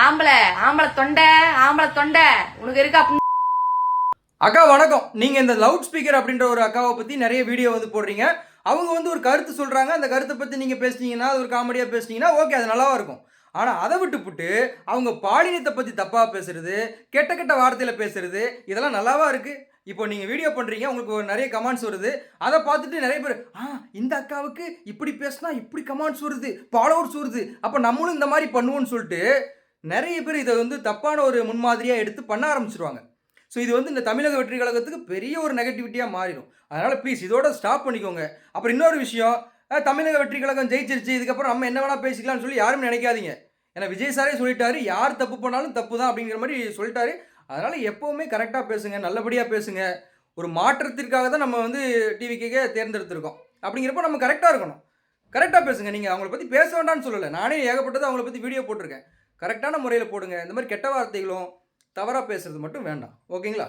ஆம்பளை ஆம்பளை தொண்டை ஆம்பளை தொண்டை உனக்கு இருக்கா? அக்கா வணக்கம். நீங்கள் இந்த லவுட் ஸ்பீக்கர் அப்படின்ற ஒரு அக்காவை பற்றி நிறைய வீடியோ வந்து போடுறீங்க. அவங்க வந்து ஒரு கருத்து சொல்கிறாங்க. அந்த கருத்தை பற்றி நீங்கள் பேசுனீங்கன்னா, அது ஒரு காமெடியாக பேசுனீங்கன்னா ஓகே, அது நல்லாவா இருக்கும். ஆனால் அதை விட்டுப்புட்டு அவங்க பாலினத்தை பற்றி தப்பாக பேசுறது, கெட்ட கெட்ட வார்த்தையில் பேசுறது, இதெல்லாம் நல்லாவா இருக்குது? இப்போ நீங்கள் வீடியோ பண்ணுறீங்க, உங்களுக்கு ஒரு நிறைய கமெண்ட்ஸ் வருது. அதை பார்த்துட்டு நிறைய பேர் இந்த அக்காவுக்கு இப்படி பேசினா இப்படி கமெண்ட்ஸ் வருது, ஃபாலோவர்ஸ் வருது, அப்போ நம்மளும் இந்த மாதிரி பண்ணுவோன்னு சொல்லிட்டு நிறைய பேர் இதை வந்து தப்பான ஒரு முன்மாதிரியாக எடுத்து பண்ண ஆரம்பிச்சிருவாங்க. ஸோ இது வந்து இந்த தமிழக வெற்றி கழகத்துக்கு பெரிய ஒரு நெகட்டிவிட்டியாக மாறிடும். அதனால் ப்ளீஸ் இதோட ஸ்டாப் பண்ணிக்கோங்க. அப்புறம் இன்னொரு விஷயம், தமிழக வெற்றி கழகம் ஜெயிச்சிருச்சு, இதுக்கப்புறம் நம்ம என்ன வேணால் பேசிக்கலாம்னு சொல்லி யாரும் நினைக்காதீங்க. ஏன்னா விஜய் சாரே சொல்லிட்டாரு, யார் தப்பு பண்ணாலும் தப்பு தான் அப்படிங்கிற மாதிரி சொல்லிட்டாரு. அதனால் எப்போவுமே கரெக்டாக பேசுங்க, நல்லபடியாக பேசுங்க. ஒரு மாற்றத்திற்காக தான் நம்ம வந்து டிவிக்கே தேர்ந்தெடுத்திருக்கோம். அப்படிங்கிறப்ப நம்ம கரெக்டாக இருக்கணும். கரெக்டாக பேசுங்க. நீங்கள் அவங்கள பற்றி பேச வேண்டாம்னு சொல்லலை. நானே ஏகப்பட்டது அவங்கள பற்றி வீடியோ போட்டிருக்கேன். கரெக்டான முறையில் போடுங்க. இந்த மாதிரி கெட்ட வார்த்தைகளும் தவறாக பேசுகிறது மட்டும் வேண்டாம். ஓகேங்களா?